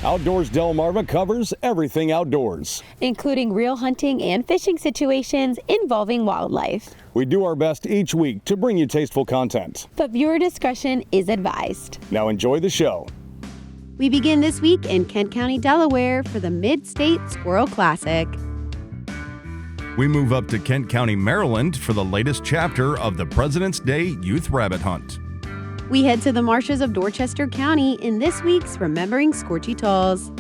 Outdoors Delmarva covers everything outdoors, including real hunting and fishing situations involving wildlife. We do our best each week to bring you tasteful content, but viewer discretion is advised. Now enjoy the show. We begin this week in Kent County, Delaware for the Mid-State Squirrel Classic. We move up to Kent County, Maryland for the latest chapter of the President's Day Youth Rabbit Hunt. We head to the marshes of Dorchester County in this week's Remembering Scorchy Talls.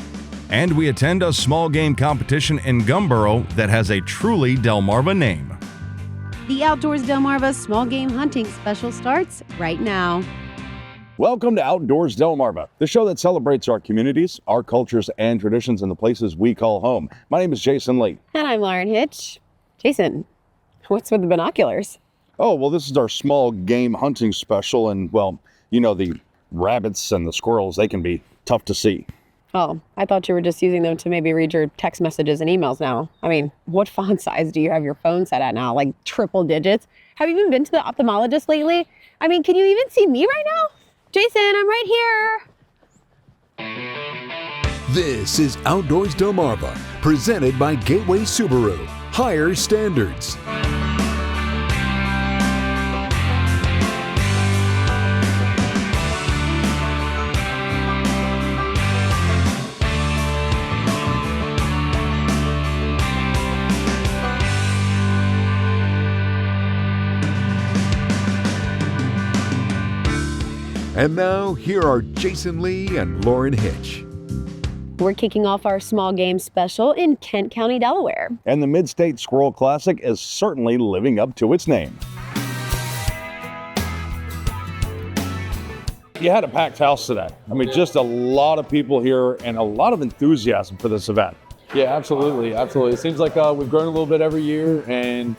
And we attend a small game competition in Gumboro that has a truly Delmarva name. The Outdoors Delmarva Small Game Hunting Special starts right now. Welcome to Outdoors Delmarva, the show that celebrates our communities, our cultures, and traditions in the places we call home. My name is Jason Lee. And I'm Lauren Hitch. Jason, what's with the binoculars? Oh, well, this is our small game hunting special, and, well, you know, the rabbits and the squirrels, they can be tough to see. Oh, I thought you were just using them to maybe read your text messages and emails now. I mean, what font size do you have your phone set at now? Like triple digits? Have you even been to the ophthalmologist lately? I mean, can you even see me right now? Jason, I'm right here. This is Outdoors Delmarva, presented by Gateway Subaru. Higher standards. And now, here are Jason Lee and Lauren Hitch. We're kicking off our small game special in Kent County, Delaware. And the Mid-State Squirrel Classic is certainly living up to its name. You had a packed house today. I mean, just a lot of people here and a lot of enthusiasm for this event. Yeah, absolutely, absolutely. It seems like we've grown a little bit every year, and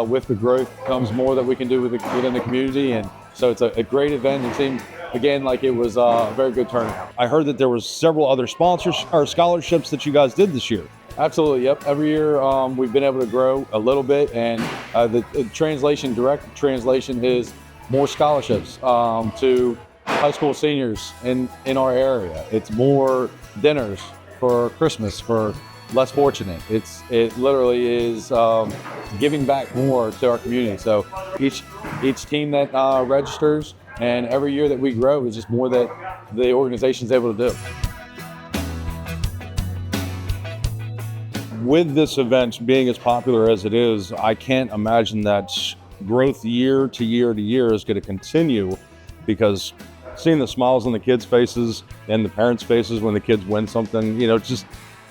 with the growth comes more that we can do within the community, and so it's a great event. It seemed, again, like it was a very good turnout. I heard that there was several other sponsors or scholarships that you guys did this year. Absolutely, yep. Every year we've been able to grow a little bit, and the direct translation is more scholarships to high school seniors in our area. It's more dinners for Christmas for less fortunate. It literally is giving back more to our community. So each team that registers and every year that we grow is just more that the organization's able to do. With this event being as popular as it is, I can't imagine that growth year to year to year is going to continue, because seeing the smiles on the kids' faces and the parents' faces when the kids win something, you know, just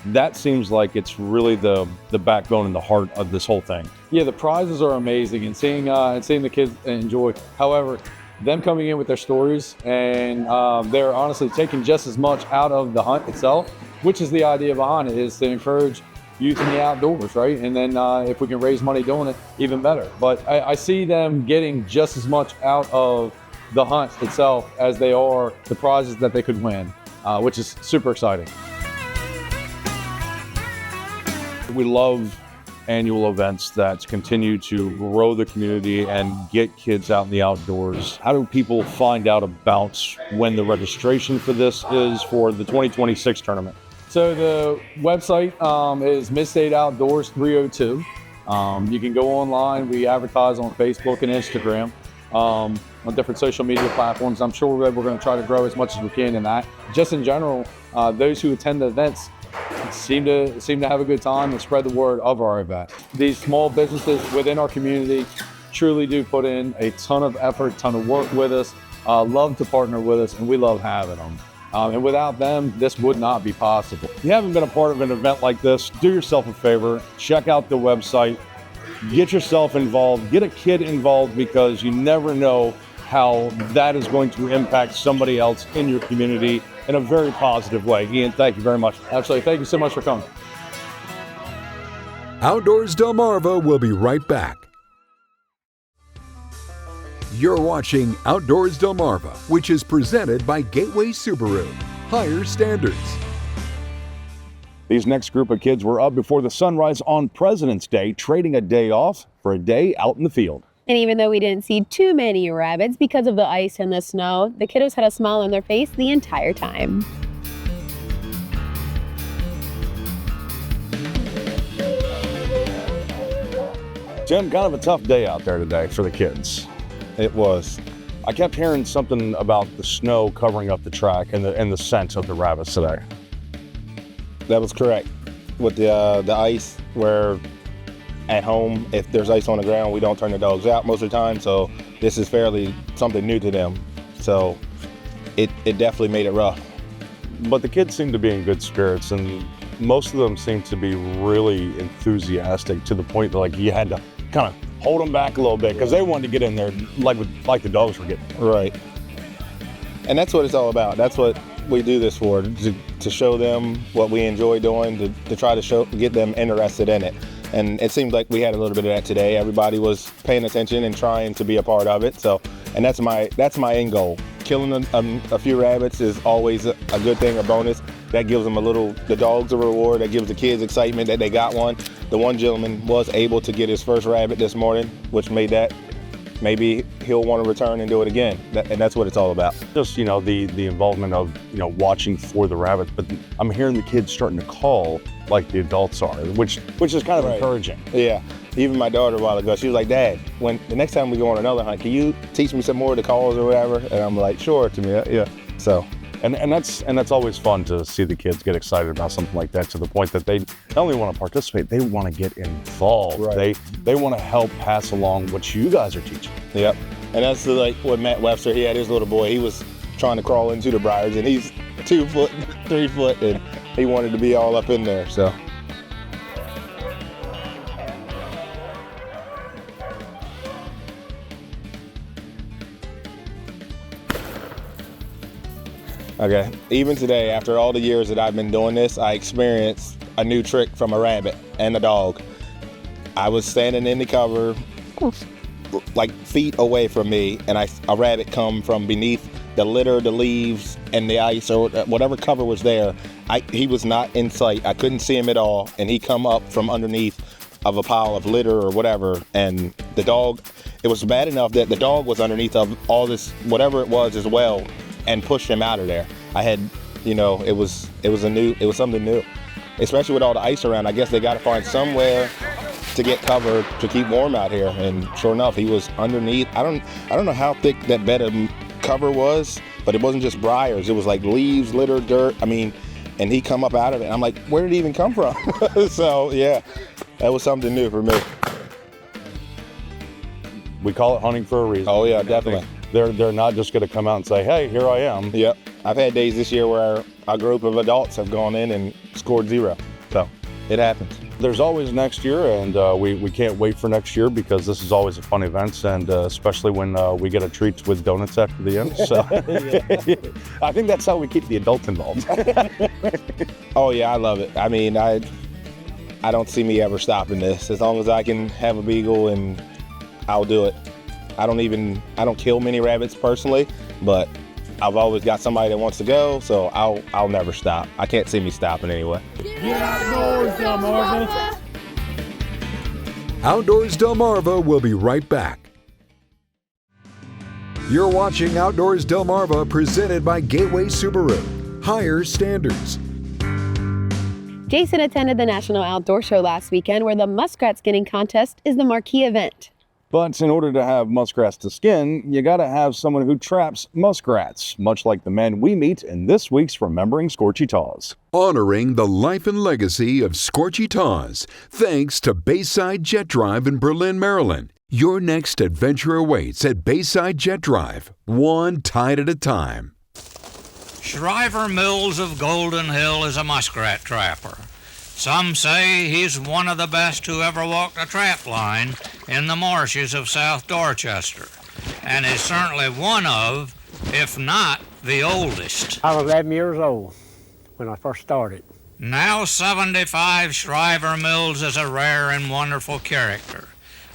that seems like it's really the backbone and the heart of this whole thing. Yeah, the prizes are amazing, and seeing the kids enjoy. However, them coming in with their stories, and they're honestly taking just as much out of the hunt itself, which is the idea behind it, is to encourage youth in the outdoors, right? And then if we can raise money doing it, even better. But I see them getting just as much out of the hunt itself as they are the prizes that they could win, which is super exciting. We love annual events that continue to grow the community and get kids out in the outdoors. How do people find out about when the registration for this is for the 2026 tournament? So the website is Mid-State Outdoors 302. You can go online. We advertise on Facebook and Instagram, on different social media platforms. I'm sure we're going to try to grow as much as we can in that. Just in general, those who attend the events seem to have a good time and spread the word of our event. These small businesses within our community truly do put in a ton of effort, ton of work with us, love to partner with us, and we love having them. And without them, this would not be possible. If you haven't been a part of an event like this, do yourself a favor, check out the website, get yourself involved, get a kid involved, because you never know how that is going to impact somebody else in your community in a very positive way. Ian, thank you very much. Absolutely. Thank you so much for coming. Outdoors Delmarva will be right back. You're watching Outdoors Delmarva, which is presented by Gateway Subaru. Higher standards. These next group of kids were up before the sunrise on President's Day, trading a day off for a day out in the field. And even though we didn't see too many rabbits because of the ice and the snow, the kiddos had a smile on their face the entire time. Tim, kind of a tough day out there today for the kids. It was. I kept hearing something about the snow covering up the track and the scent of the rabbits today. That was correct. With the ice, where at home, if there's ice on the ground, we don't turn the dogs out most of the time. So this is fairly something new to them. So it definitely made it rough. But the kids seem to be in good spirits, and most of them seem to be really enthusiastic to the point that like you had to kind of hold them back a little bit because they wanted to get in there like the dogs were getting. Right. And that's what it's all about. That's what we do this for, to show them what we enjoy doing, to try to get them interested in it. And it seemed like we had a little bit of that today. Everybody was paying attention and trying to be a part of it. So, and that's my end goal. Killing a few rabbits is always a good thing, a bonus. That gives them the dogs a reward. That gives the kids excitement that they got one. The one gentleman was able to get his first rabbit this morning, which made that, maybe he'll want to return and do it again. And that's what it's all about. Just, the involvement of, watching for the rabbits, but I'm hearing the kids starting to call like the adults are, which is kind of encouraging. Yeah. Even my daughter a while ago, she was like, Dad, when the next time we go on another hunt, can you teach me some more of the calls or whatever? And I'm like, sure, to me, yeah. So. And that's always fun to see the kids get excited about something like that, to the point that they not only want to participate, they want to get involved. Right. They want to help pass along what you guys are teaching. Yep. And that's like what Matt Webster, he had his little boy, he was trying to crawl into the briars, and he's 2 foot, 3 foot, and he wanted to be all up in there, so. Okay, even today, after all the years that I've been doing this, I experienced a new trick from a rabbit and a dog. I was standing in the cover, like feet away from me, and a rabbit come from beneath the litter, the leaves, and the ice, or whatever cover was there. He was not in sight. I couldn't see him at all, and he come up from underneath of a pile of litter or whatever, and the dog, it was bad enough that the dog was underneath of all this, whatever it was as well, and pushed him out of there. I had, it was something new, especially with all the ice around. I guess they got to find somewhere to get cover to keep warm out here. And sure enough, he was underneath. I don't know how thick that bed of cover was, but it wasn't just briars. It was like leaves, litter, dirt. And he come up out of it. I'm like, where did he even come from? So yeah, that was something new for me. We call it hunting for a reason. Oh yeah, definitely. They're not just going to come out and say, hey, here I am. Yep. I've had days this year where a group of adults have gone in and scored 0. So it happens. There's always next year, and we can't wait for next year, because this is always a fun event, and especially when we get a treat with donuts after the end. So I think that's how we keep the adults involved. Oh yeah, I love it. I don't see me ever stopping this. As long as I can have a beagle, and I'll do it. I don't kill many rabbits personally, but I've always got somebody that wants to go, so I'll never stop. I can't see me stopping anyway. Get outdoors, Delmarva. Outdoors Delmarva will be right back. You're watching Outdoors Delmarva, presented by Gateway Subaru. Higher standards. Jason attended the National Outdoor Show last weekend, where the muskrat skinning contest is the marquee event. But in order to have muskrats to skin, you got to have someone who traps muskrats, much like the men we meet in this week's Remembering Scorchy Taws. Honoring the life and legacy of Scorchy Taws, thanks to Bayside Jet Drive in Berlin, Maryland. Your next adventure awaits at Bayside Jet Drive, one tide at a time. Shriver Mills of Golden Hill is a muskrat trapper. Some say he's one of the best who ever walked a trap line in the marshes of South Dorchester, and is certainly one of, if not the oldest. I was 11 years old when I first started. Now 75, Shriver Mills is a rare and wonderful character.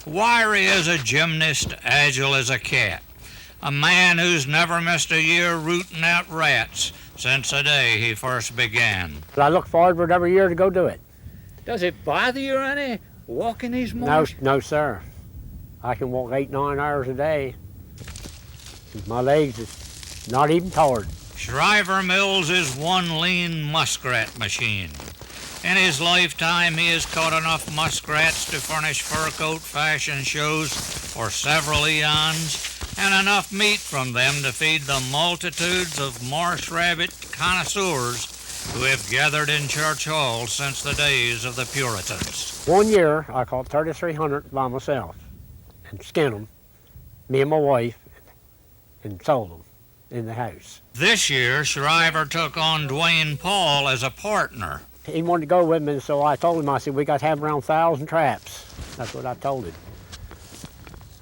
Wiry as a gymnast, agile as a cat. A man who's never missed a year rooting out rats since the day he first began. I look forward every year to go do it. Does it bother you any walking these marshes? No, sir. I can walk 8-9 hours a day. My legs is not even tired. Shriver Mills is one lean muskrat machine. In his lifetime, he has caught enough muskrats to furnish fur coat fashion shows for several eons, and enough meat from them to feed the multitudes of marsh rabbit connoisseurs who have gathered in church halls since the days of the Puritans. One year, I caught 3,300 by myself and skinned them, me and my wife, and sold them in the house. This year, Shriver took on Dwayne Paul as a partner. He wanted to go with me, so I told him, I said, we got to have around 1,000 traps. That's what I told him.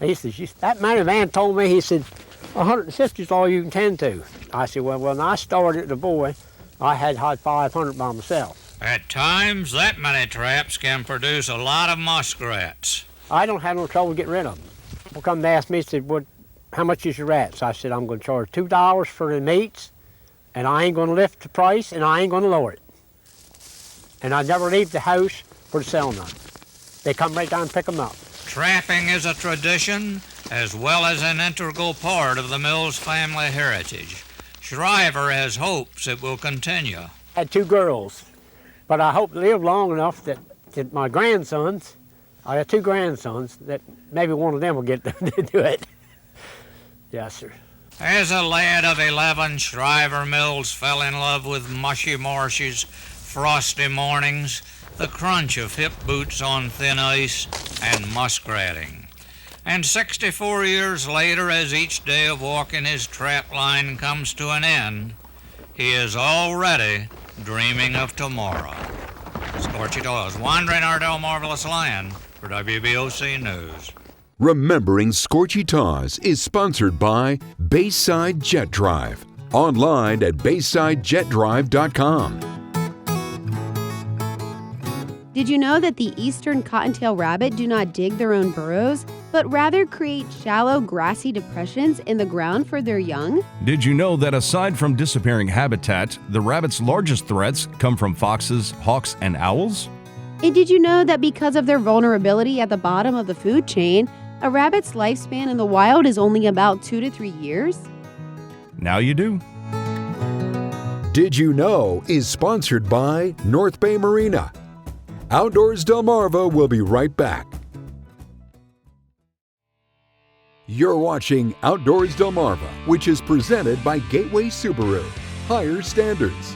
He said, that man told me, he said, 150 is all you can tend to. I said, well, when I started the boy, I had 500 by myself. At times, that many traps can produce a lot of muskrats. I don't have no trouble getting rid of them. People come to ask me, said, how much is your rats? I said, I'm going to charge $2 for the meats, and I ain't going to lift the price, and I ain't going to lower it. And I never leave the house for to sell none. They come right down and pick them up. Trapping is a tradition as well as an integral part of the Mills family heritage. Shriver has hopes it will continue. I had 2 girls, but I hope to live long enough that my grandsons, I have 2 grandsons, that maybe one of them will get to do it. Yes, sir. As a lad of 11, Shriver Mills fell in love with mushy marshes, frosty mornings, the crunch of hip boots on thin ice, and muskratting. And 64 years later, as each day of walking his trap line comes to an end, he is already dreaming of tomorrow. Scorchy Toys, wandering our Delmarva land for WBOC News. Remembering Scorchy Taws is sponsored by Bayside Jet Drive. Online at BaysideJetDrive.com. Did you know that the eastern cottontail rabbit do not dig their own burrows, but rather create shallow grassy depressions in the ground for their young? Did you know that aside from disappearing habitat, the rabbit's largest threats come from foxes, hawks, and owls? And did you know that because of their vulnerability at the bottom of the food chain, a rabbit's lifespan in the wild is only about 2 to 3 years? Now you do. Did You Know is sponsored by North Bay Marina. Outdoors Delmarva will be right back. You're watching Outdoors Delmarva, which is presented by Gateway Subaru. Higher standards.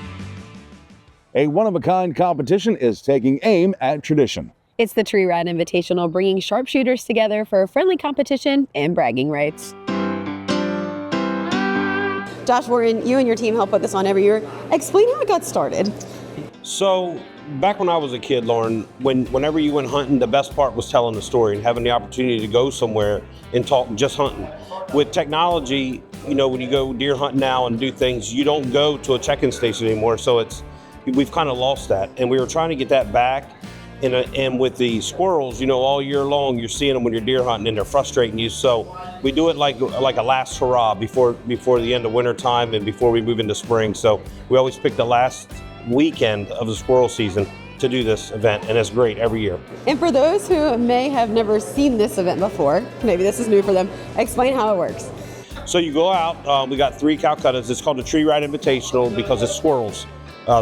A one-of-a-kind competition is taking aim at tradition. It's the Tree Rat Invitational, bringing sharpshooters together for a friendly competition and bragging rights. Josh Warren, you and your team help put this on every year. Explain how it got started. So, back when I was a kid, Lauren, whenever you went hunting, the best part was telling the story and having the opportunity to go somewhere and talk just hunting. With technology, you know, when you go deer hunting now and do things, you don't go to a check-in station anymore. So we've kind of lost that, and we were trying to get that back. And with the squirrels, you know, all year long, you're seeing them when you're deer hunting, and they're frustrating you. So we do it like a last hurrah before the end of winter time and before we move into spring. So we always pick the last weekend of the squirrel season to do this event, and it's great every year. And for those who may have never seen this event before, maybe this is new for them, explain how it works. So you go out, we got 3 Calcuttas. It's called the Tree Rat Invitational because it's squirrels.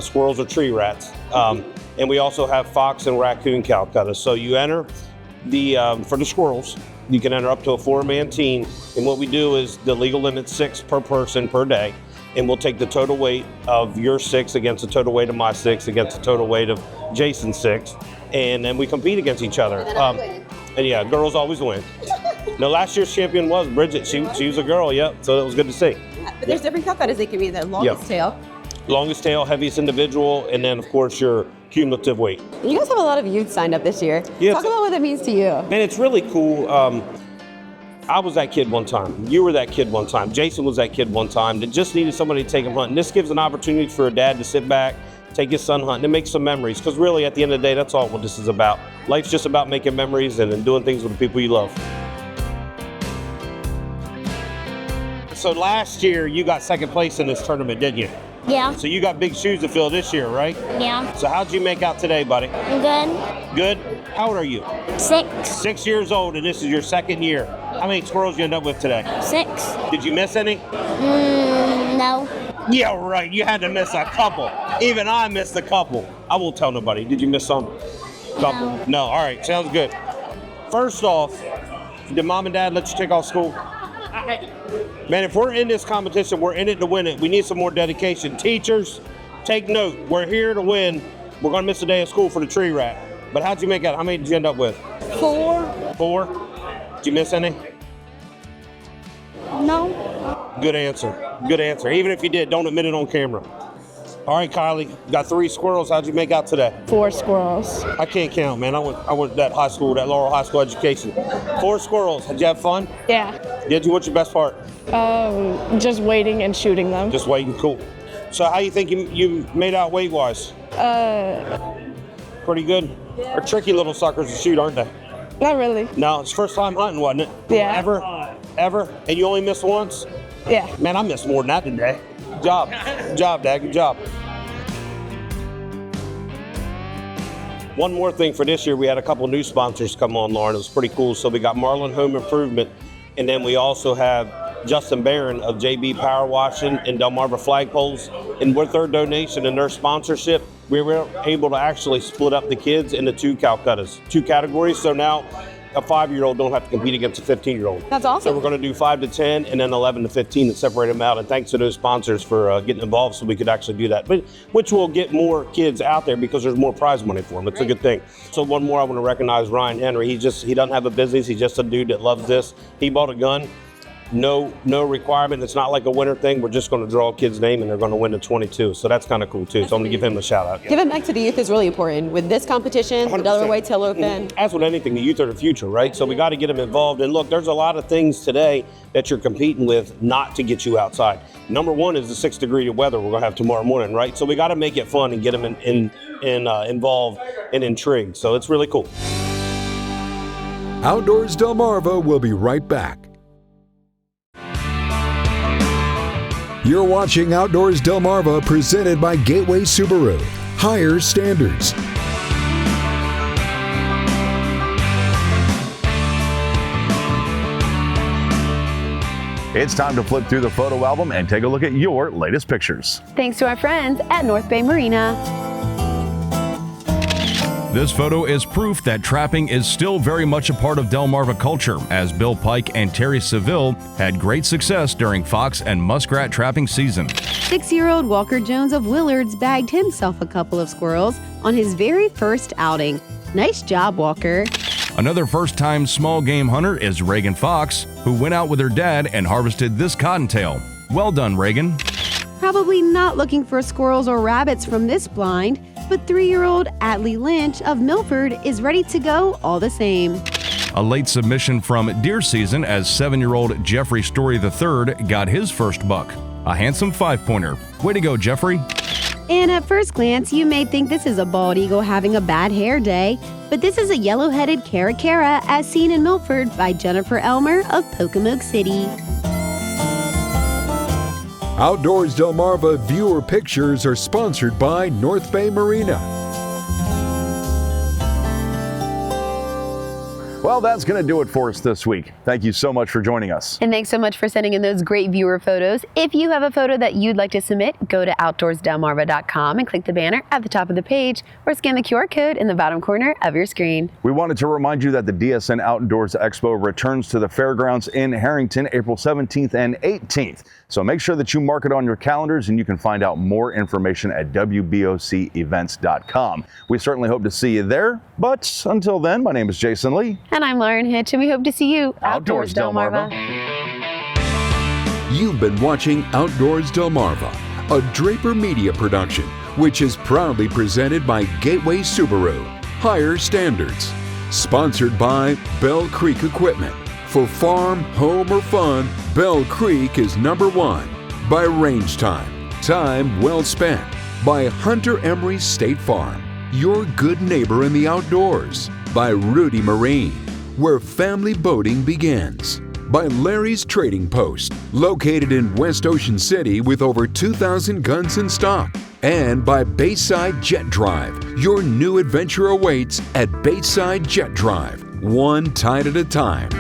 Squirrels are tree rats. And we also have fox and raccoon Calcuttas. So you enter for the squirrels, you can enter up to a 4-man team. And what we do is the legal limit's 6 per person per day. And we'll take the total weight of your 6 against the total weight of my 6 against the total weight of Jason's 6. And then we compete against each other. And yeah, girls always win. No, last year's champion was Bridget. She was a girl, yep. So that was good to see. But there's different Calcuttas. They can be the longest tail. Longest tail, heaviest individual, and then of course your cumulative weight. And you guys have a lot of youth signed up this year. Yeah, Talk about what that means to you. Man, it's really cool. I was that kid one time. You were that kid one time. Jason was that kid one time that just needed somebody to take him hunting. This gives an opportunity for a dad to sit back, take his son hunting, and make some memories. Because really, at the end of the day, that's all what this is about. Life's just about making memories and doing things with the people you love. So last year, you got second place in this tournament, didn't you? Yeah. So you got big shoes to fill this year, right? Yeah. So how'd you make out today, buddy? Good. Good? How old are you? 6. 6 years old, and this is your second year. How many squirrels you end up with today? 6. Did you miss any? No. Yeah, right. You had to miss a couple. Even I missed a couple. I won't tell nobody. Did you miss some? Couple? No. All right. Sounds good. First off, did mom and dad let you take off school? Man, if we're in this competition, we're in it to win it. We need some more dedication. Teachers, take note. We're here to win. We're going to miss a day of school for the Tree Rat. But how'd you make out? How many did you end up with? 4. 4? Did you miss any? No. Good answer. Good answer. Even if you did, don't admit it on camera. All right, Kylie, got 3 squirrels. How'd you make out today? 4 squirrels. I can't count, man. I went to that high school, that Laurel High School education. 4 squirrels. Did you have fun? Yeah. Did you? What's your best part? Just waiting and shooting them. Just waiting. Cool. So how you think you made out weight-wise? Pretty good. They're tricky little suckers to shoot, aren't they? Not really. No, it's first time hunting, wasn't it? Yeah. Ever? And you only missed once? Yeah. Man, I missed more than that today. Good job. Good job, Dad. Good job. One more thing for this year, we had a couple new sponsors come on, Lauren. It was pretty cool. So we got Marlin Home Improvement, and then we also have Justin Barron of JB Power Washing and Delmarva Flagpoles. And with their donation and their sponsorship, we were able to actually split up the kids into 2 Calcuttas, 2 categories. So now a 5-year-old don't have to compete against a 15-year-old. That's awesome. So we're going to do 5 to 10 and then 11 to 15 and separate them out. And thanks to those sponsors for getting involved so we could actually do that. But which will get more kids out there because there's more prize money for them. It's a good thing. So one more, I want to recognize Ryan Henry. He doesn't have a business. He's just a dude that loves this. He bought a gun. No requirement. It's not like a winner thing. We're just going to draw a kid's name and they're going to win the 22. So that's kind of cool too. So I'm going to give him a shout out. Giving back to the youth is really important. With this competition, the 100%. Delaware Whitetail Open. As with anything, the youth are the future, right? So we got to get them involved. And look, there's a lot of things today that you're competing with not to get you outside. Number one is the 6-degree weather we're going to have tomorrow morning, right? So we got to make it fun and get them involved and intrigued. So it's really cool. Outdoors Delmarva will be right back. You're watching Outdoors Delmarva, presented by Gateway Subaru. Higher standards. It's time to flip through the photo album and take a look at your latest pictures. Thanks to our friends at North Bay Marina. This photo is proof that trapping is still very much a part of Delmarva culture, as Bill Pike and Terry Seville had great success during fox and muskrat trapping season. 6-year-old Walker Jones of Willards bagged himself a couple of squirrels on his very first outing. Nice job, Walker. Another first-time small game hunter is Reagan Fox, who went out with her dad and harvested this cottontail. Well done, Reagan. Probably not looking for squirrels or rabbits from this blind, but 3-year-old Atlee Lynch of Milford is ready to go all the same. A late submission from deer season as 7-year-old Jeffrey Story III got his first buck, a handsome 5-pointer. Way to go, Jeffrey. And at first glance, you may think this is a bald eagle having a bad hair day, but this is a yellow-headed caracara as seen in Milford by Jennifer Elmer of Pocomoke City. Outdoors Delmarva viewer pictures are sponsored by North Bay Marina. Well, that's going to do it for us this week. Thank you so much for joining us. And thanks so much for sending in those great viewer photos. If you have a photo that you'd like to submit, go to outdoorsdelmarva.com and click the banner at the top of the page or scan the QR code in the bottom corner of your screen. We wanted to remind you that the DSN Outdoors Expo returns to the fairgrounds in Harrington April 17th and 18th. So make sure that you mark it on your calendars, and you can find out more information at wbocevents.com. We certainly hope to see you there, but until then, my name is Jason Lee. And I'm Lauren Hitch, and we hope to see you Outdoors Delmarva. You've been watching Outdoors Delmarva, a Draper Media production, which is proudly presented by Gateway Subaru. Higher standards. Sponsored by Bell Creek Equipment. For farm, home, or fun, Bell Creek is #1. By Range Time. Time well spent. By Hunter Emery State Farm. Your good neighbor in the outdoors. By Rudy Marine, where family boating begins. By Larry's Trading Post, located in West Ocean City with over 2,000 guns in stock. And by Bayside Jet Drive, your new adventure awaits at Bayside Jet Drive, one tide at a time.